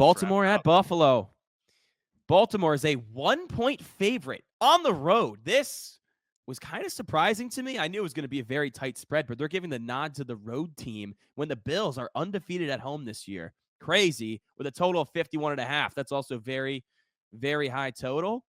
Baltimore at Buffalo. Baltimore is a 1-point favorite on the road. This was kind of surprising to me. I knew it was going to be a very tight spread, but they're giving the nod to the road team when the Bills are undefeated at home this year. Crazy, with a total of 51.5. That's also very, very high total.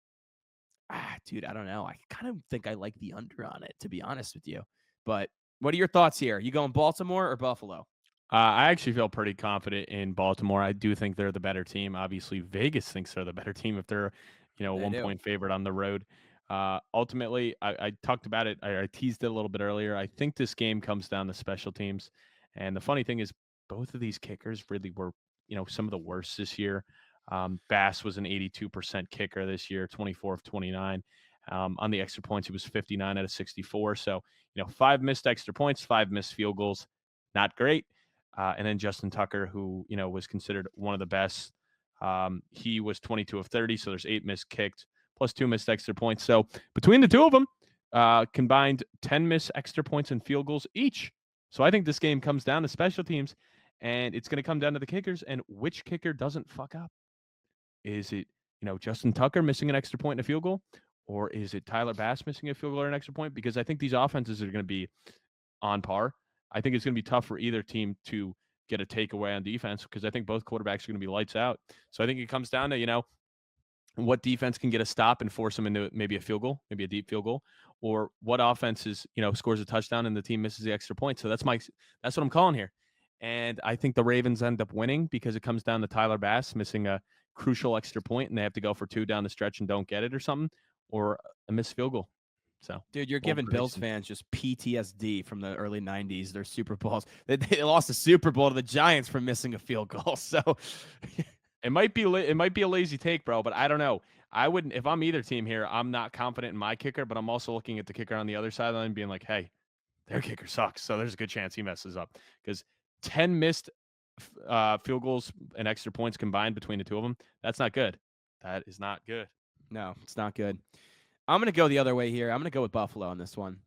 Dude, I don't know. I kind of think I like the under on it, to be honest with you. But what are your thoughts here? You going Baltimore or Buffalo? I actually feel pretty confident in Baltimore. I do think they're the better team. Obviously, Vegas thinks they're the better team if they're, a They 1-point favorite on the road. Ultimately, I talked about it. I teased it a little bit earlier. I think this game comes down to special teams. And the funny thing is, both of these kickers really were, some of the worst this year. Bass was an 82% kicker this year, 24 of 29. On the extra points, he was 59 out of 64. So, 5 missed extra points, 5 missed field goals. Not great. And then Justin Tucker, who, was considered one of the best. He was 22 of 30, so there's 8 missed kicked, plus 2 missed extra points. So between the two of them, combined 10 missed extra points and field goals each. So I think this game comes down to special teams, and it's going to come down to the kickers and which kicker doesn't fuck up. Is it, Justin Tucker missing an extra point and a field goal? Or is it Tyler Bass missing a field goal or an extra point? Because I think these offenses are going to be on par. I think it's going to be tough for either team to get a takeaway on defense because I think both quarterbacks are going to be lights out. So I think it comes down to, what defense can get a stop and force them into maybe a field goal, maybe a deep field goal, or what offense is, scores a touchdown and the team misses the extra point. So that's what I'm calling here. And I think the Ravens end up winning because it comes down to Tyler Bass missing a crucial extra point and they have to go for 2 down the stretch and don't get it or something, or a missed field goal. So, dude, you're giving Bills fans just PTSD from the early 90s. Their Super Bowls. They lost the Super Bowl to the Giants for missing a field goal. So it might be a lazy take, bro, but I don't know. I wouldn't, if I'm either team here, I'm not confident in my kicker, but I'm also looking at the kicker on the other side of the line being like, hey, their kicker sucks. So there's a good chance he messes up because 10 missed field goals and extra points combined between the two of them. That's not good. That is not good. No, it's not good. I'm going to go the other way here. I'm going to go with Buffalo on this one.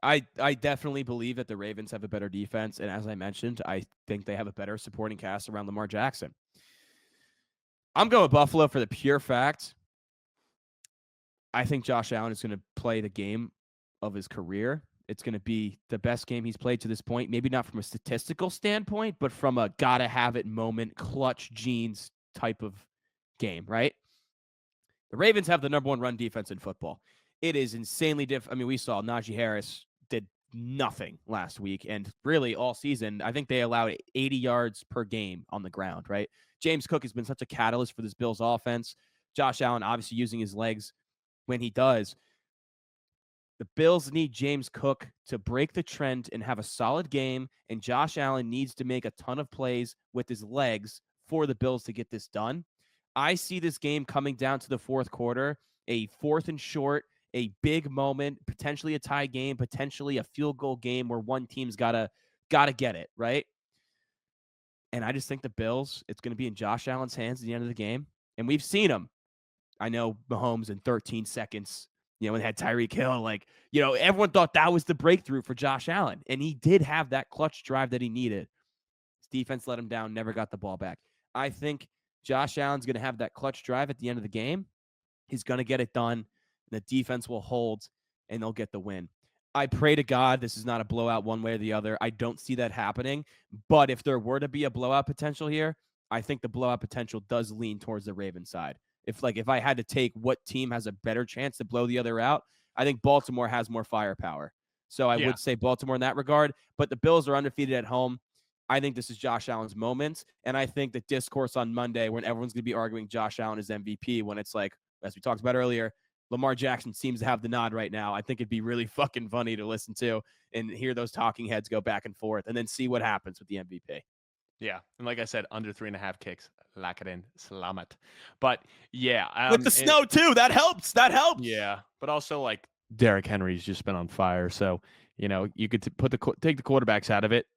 I definitely believe that the Ravens have a better defense. And as I mentioned, I think they have a better supporting cast around Lamar Jackson. I'm going with Buffalo for the pure fact. I think Josh Allen is going to play the game of his career. It's going to be the best game he's played to this point. Maybe not from a statistical standpoint, but from a gotta have it moment, clutch genes type of game, right? The Ravens have the number 1 run defense in football. It is insanely different. I mean, we saw Najee Harris did nothing last week, and really all season, I think they allowed 80 yards per game on the ground, right? James Cook has been such a catalyst for this Bills offense. Josh Allen obviously using his legs when he does. The Bills need James Cook to break the trend and have a solid game, and Josh Allen needs to make a ton of plays with his legs for the Bills to get this done. I see this game coming down to the fourth quarter, a 4th and short, a big moment, potentially a tie game, potentially a field goal game where one team's gotta get it, right? And I just think the Bills, it's going to be in Josh Allen's hands at the end of the game. And we've seen him. I know Mahomes in 13 seconds, when they had Tyreek Hill, everyone thought that was the breakthrough for Josh Allen. And he did have that clutch drive that he needed. His defense let him down, never got the ball back. I think Josh Allen's going to have that clutch drive at the end of the game. He's going to get it done. The defense will hold, and they'll get the win. I pray to God this is not a blowout one way or the other. I don't see that happening. But if there were to be a blowout potential here, I think the blowout potential does lean towards the Ravens side. If I had to take what team has a better chance to blow the other out, I think Baltimore has more firepower. So I would say Baltimore in that regard. But the Bills are undefeated at home. I think this is Josh Allen's moment. And I think the discourse on Monday when everyone's going to be arguing Josh Allen is MVP, when it's like, as we talked about earlier, Lamar Jackson seems to have the nod right now. I think it'd be really fucking funny to listen to and hear those talking heads go back and forth and then see what happens with the MVP. Yeah. And like I said, under 3.5 kicks. Lock it in. Slam it. But yeah. With the snow too. That helps. Yeah. But also Derrick Henry's just been on fire. So, you could take the quarterbacks out of it.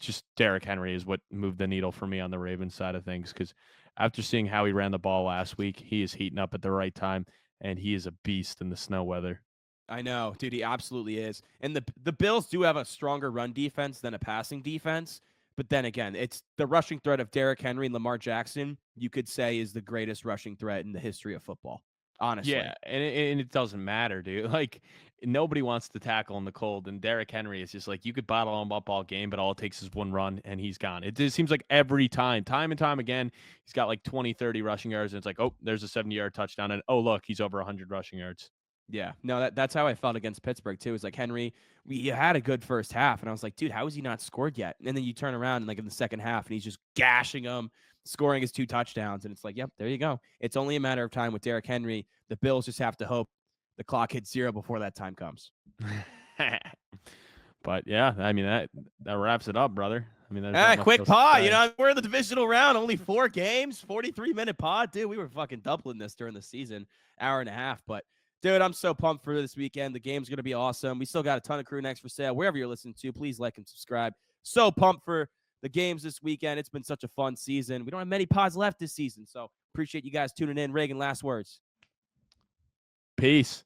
Just Derrick Henry is what moved the needle for me on the Ravens side of things. Because after seeing how he ran the ball last week, he is heating up at the right time. And he is a beast in the snow weather. I know, dude, he absolutely is. And the Bills do have a stronger run defense than a passing defense, But then again, it's the rushing threat of Derrick Henry and Lamar Jackson, you could say is the greatest rushing threat in the history of football, Yeah, honestly. and it doesn't matter, dude. Like nobody wants to tackle in the cold, and Derrick Henry is just like you could bottle him up all game, but all it takes is one run and he's gone. It just seems like every time and time again, he's got like 20, 30 rushing yards, and it's like, oh, there's a 70-yard touchdown, and oh look, he's over 100 rushing yards. Yeah, no, that's how I felt against Pittsburgh too. It's like Henry, we had a good first half, and I was like, dude, how is he not scored yet? And then you turn around and like in the second half, and he's just gashing them, scoring his 2 touchdowns, and it's like, yep, there you go. It's only a matter of time with Derrick Henry. The Bills just have to hope the clock hits 0 before that time comes. But yeah, I mean that wraps it up, brother. I mean, there's not much Quick else to pod. say. We're in the divisional round, only 4 games, 43-minute pod, dude. We were fucking doubling this during the season, hour and a half, but. Dude, I'm so pumped for this weekend. The game's going to be awesome. We still got a ton of crew necks for sale. Wherever you're listening to, please like and subscribe. So pumped for the games this weekend. It's been such a fun season. We don't have many pods left this season, so appreciate you guys tuning in. Reagan, last words. Peace.